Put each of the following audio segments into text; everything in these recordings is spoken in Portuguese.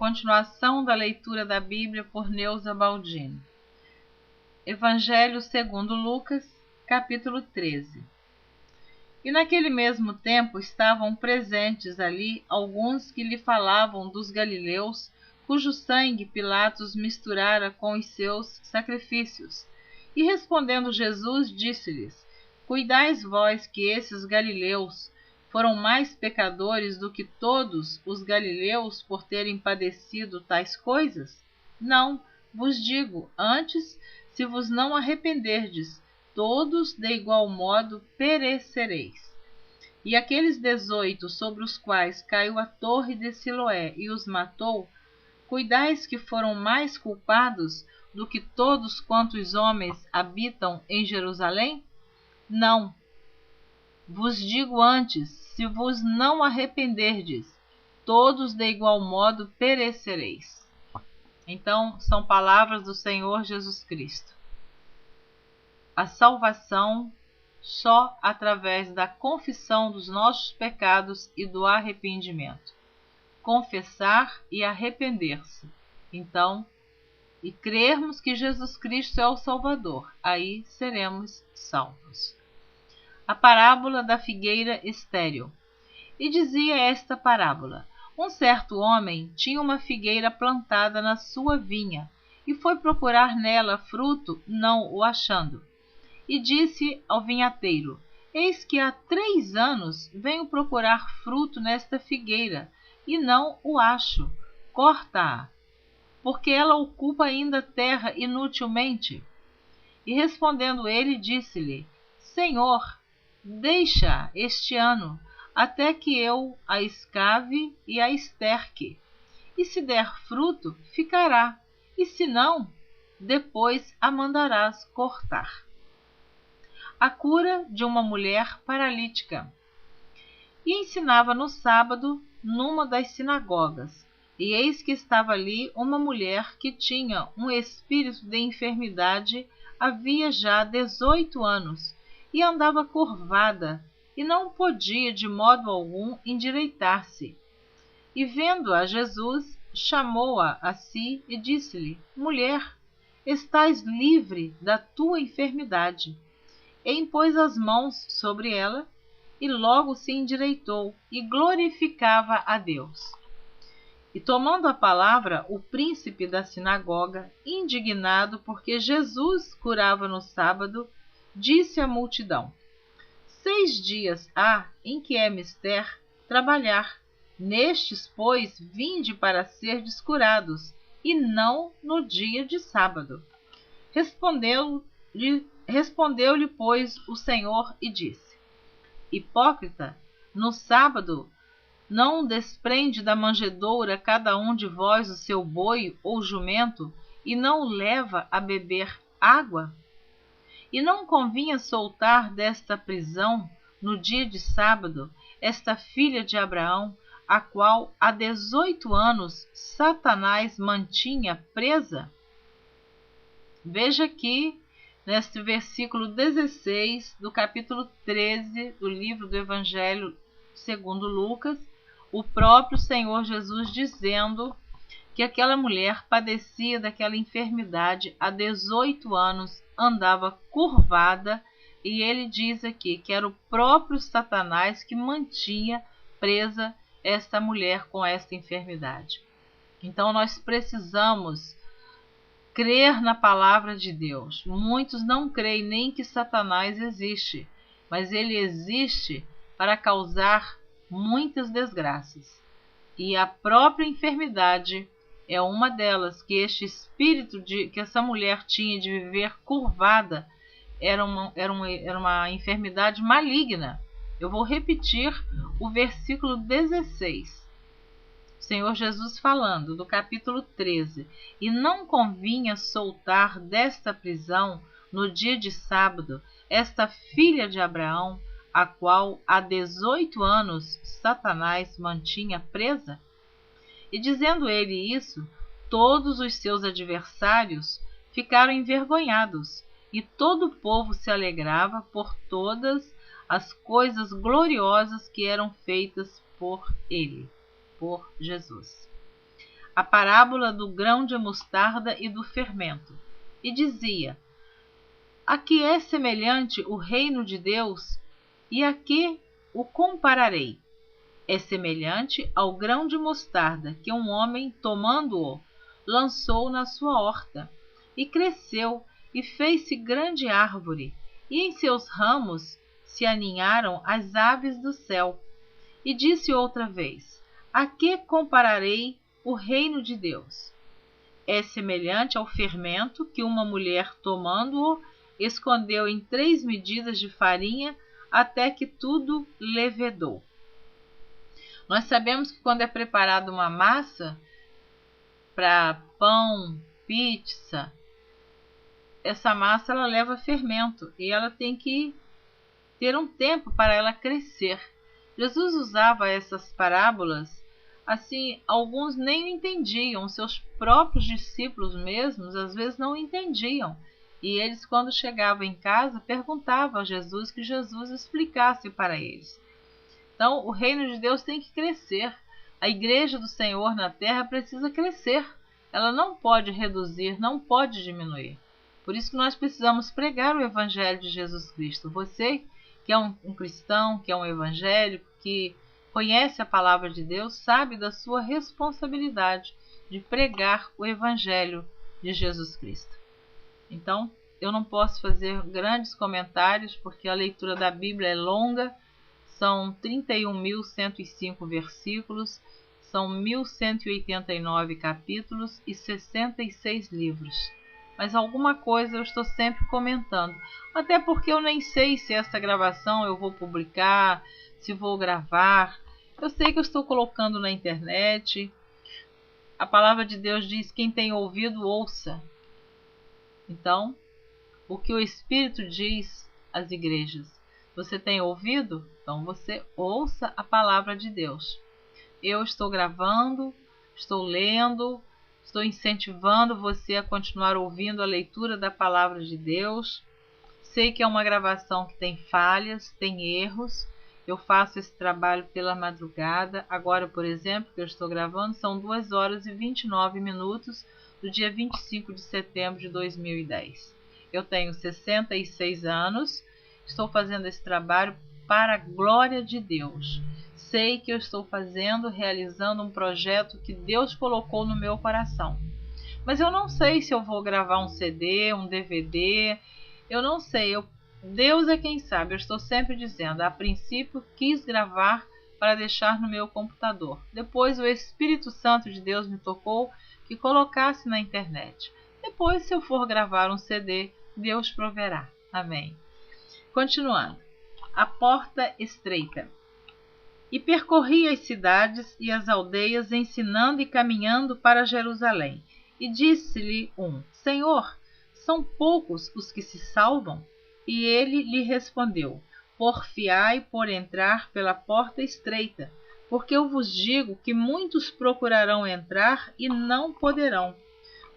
Continuação da leitura da Bíblia por Neuza Baldini. Evangelho segundo Lucas, capítulo 13. E naquele mesmo tempo estavam presentes ali alguns que lhe falavam dos galileus, cujo sangue Pilatos misturara com os seus sacrifícios. E respondendo Jesus, disse-lhes: Cuidais vós que esses galileus foram mais pecadores do que todos os galileus por terem padecido tais coisas? Não, vos digo, antes, se vos não arrependerdes, todos de igual modo perecereis. E aqueles 18 sobre os quais caiu a torre de Siloé e os matou, cuidais que foram mais culpados do que todos quantos homens habitam em Jerusalém? Não, vos digo antes, se vos não arrependerdes, todos de igual modo perecereis. Então, são palavras do Senhor Jesus Cristo. A salvação só através da confissão dos nossos pecados e do arrependimento. Confessar e arrepender-se. Então, e crermos que Jesus Cristo é o Salvador, aí seremos salvos. A parábola da figueira estéril. E dizia esta parábola: Um certo homem tinha uma figueira plantada na sua vinha, e foi procurar nela fruto, não o achando. E disse ao vinhateiro: Eis que há 3 anos venho procurar fruto nesta figueira, e não o acho. Corta-a, porque ela ocupa ainda terra inutilmente. E respondendo ele, disse-lhe: Senhor, deixa este ano, até que eu a escave e a esterque. E se der fruto, ficará, e se não, depois a mandarás cortar. A cura de uma mulher paralítica. E ensinava no sábado numa das sinagogas. E eis que estava ali uma mulher que tinha um espírito de enfermidade havia já 18 anos, e andava curvada, e não podia de modo algum endireitar-se. E vendo-a Jesus, chamou-a a si e disse-lhe: Mulher, estás livre da tua enfermidade. E impôs as mãos sobre ela, e logo se endireitou, e glorificava a Deus. E tomando a palavra, o príncipe da sinagoga, indignado porque Jesus curava no sábado, disse à multidão: 6 dias há em que é mister trabalhar. Nestes, pois, vinde para serdes curados, e não no dia de sábado. Respondeu-lhe, pois, o Senhor e disse: Hipócrita, no sábado não desprende da manjedoura cada um de vós o seu boi ou jumento, e não o leva a beber água? E não convinha soltar desta prisão, no dia de sábado, esta filha de Abraão, a qual há 18 anos Satanás mantinha presa? Veja aqui, neste versículo 16 do capítulo 13 do livro do Evangelho segundo Lucas, o próprio Senhor Jesus dizendo que aquela mulher padecia daquela enfermidade há 18 anos, andava curvada, e ele diz aqui que era o próprio Satanás que mantinha presa esta mulher com esta enfermidade. Então nós precisamos crer na palavra de Deus. Muitos não creem nem que Satanás existe, mas ele existe para causar muitas desgraças. E a própria enfermidade é uma delas, que este espírito que essa mulher tinha de viver curvada era uma enfermidade maligna. Eu vou repetir o versículo 16. O Senhor Jesus falando, do capítulo 13. E não convinha soltar desta prisão, no dia de sábado, esta filha de Abraão, a qual há 18 anos Satanás mantinha presa? E dizendo ele isso, todos os seus adversários ficaram envergonhados, e todo o povo se alegrava por todas as coisas gloriosas que eram feitas por ele, por Jesus. a parábola do grão de mostarda e do fermento, e dizia: a que é semelhante o reino de Deus, e a que o compararei? É semelhante ao grão de mostarda que um homem, tomando-o, lançou na sua horta, e cresceu, e fez-se grande árvore, e em seus ramos se aninharam as aves do céu. E disse outra vez: a que compararei o reino de Deus? É semelhante ao fermento que uma mulher, tomando-o, escondeu em 3 medidas de farinha, até que tudo levedou. Nós sabemos que quando é preparada uma massa para pão, pizza, essa massa ela leva fermento e ela tem que ter um tempo para ela crescer. Jesus usava essas parábolas, assim, alguns nem entendiam, seus próprios discípulos mesmos às vezes não entendiam. E eles, quando chegavam em casa, perguntavam a Jesus que Jesus explicasse para eles. Então, o reino de Deus tem que crescer. A igreja do Senhor na terra precisa crescer. Ela não pode reduzir, não pode diminuir. Por isso que nós precisamos pregar o Evangelho de Jesus Cristo. Você que é um cristão, que é um evangélico, que conhece a palavra de Deus, sabe da sua responsabilidade de pregar o Evangelho de Jesus Cristo. Então, eu não posso fazer grandes comentários, porque a leitura da Bíblia é longa, são 31.105 versículos, são 1.189 capítulos e 66 livros. Mas alguma coisa eu estou sempre comentando, até porque eu nem sei se essa gravação eu vou publicar, se vou gravar. Eu sei que eu estou colocando na internet. A palavra de Deus diz: quem tem ouvido, ouça. Então, o que o Espírito diz às igrejas? Você tem ouvido? Então você ouça a palavra de Deus. Eu estou gravando, estou lendo, estou incentivando você a continuar ouvindo a leitura da palavra de Deus. Sei que é uma gravação que tem falhas, tem erros. Eu faço esse trabalho pela madrugada. Agora, por exemplo, que eu estou gravando, são 2 horas e 29 minutos do dia 25 de setembro de 2010. Eu tenho 66 anos, estou fazendo esse trabalho para a glória de Deus. Sei que eu estou realizando um projeto que Deus colocou no meu coração. Mas eu não sei se eu vou gravar um CD, um DVD, eu não sei. Deus é quem sabe. Eu estou sempre dizendo, a princípio quis gravar para deixar no meu computador. Depois o Espírito Santo de Deus me tocou que colocasse na internet. Depois, se eu for gravar um CD, Deus proverá. Amém. Continuando. A porta estreita. E percorri as cidades e as aldeias, ensinando e caminhando para Jerusalém. E disse-lhe um: Senhor, são poucos os que se salvam? E ele lhe respondeu: Porfiai por entrar pela porta estreita, porque eu vos digo que muitos procurarão entrar e não poderão.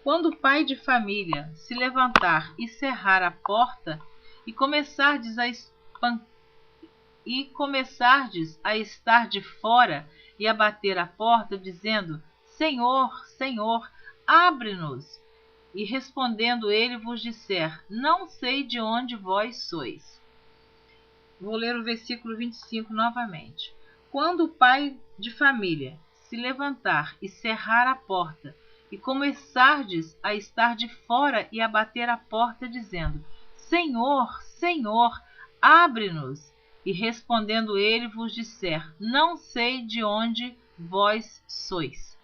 Quando o pai de família se levantar e cerrar a porta, e começardes a estar de fora e a bater à porta, dizendo: Senhor, Senhor, abre-nos. E respondendo ele vos disser: Não sei de onde vós sois. Vou ler o versículo 25 novamente. Quando o pai de família se levantar e cerrar a porta, e começardes a estar de fora e a bater à porta, dizendo: Senhor, Senhor, abre-nos. E respondendo ele vos disser: Não sei de onde vós sois.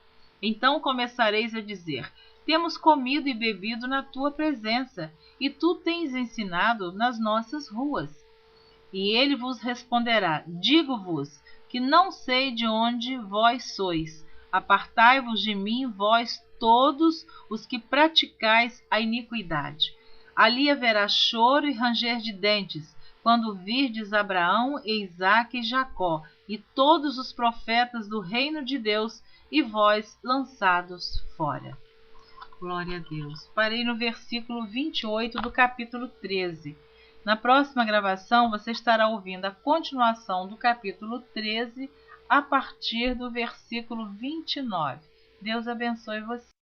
Então começareis a dizer: Temos comido e bebido na tua presença, e tu tens ensinado nas nossas ruas. E ele vos responderá: Digo-vos que não sei de onde vós sois. Apartai-vos de mim, vós todos os que praticais a iniquidade. Ali haverá choro e ranger de dentes, quando virdes Abraão e Isaque e Jacó, e todos os profetas do reino de Deus, e vós lançados fora. Glória a Deus. Parei no versículo 28 do capítulo 13. Na próxima gravação, você estará ouvindo a continuação do capítulo 13, a partir do versículo 29. Deus abençoe você.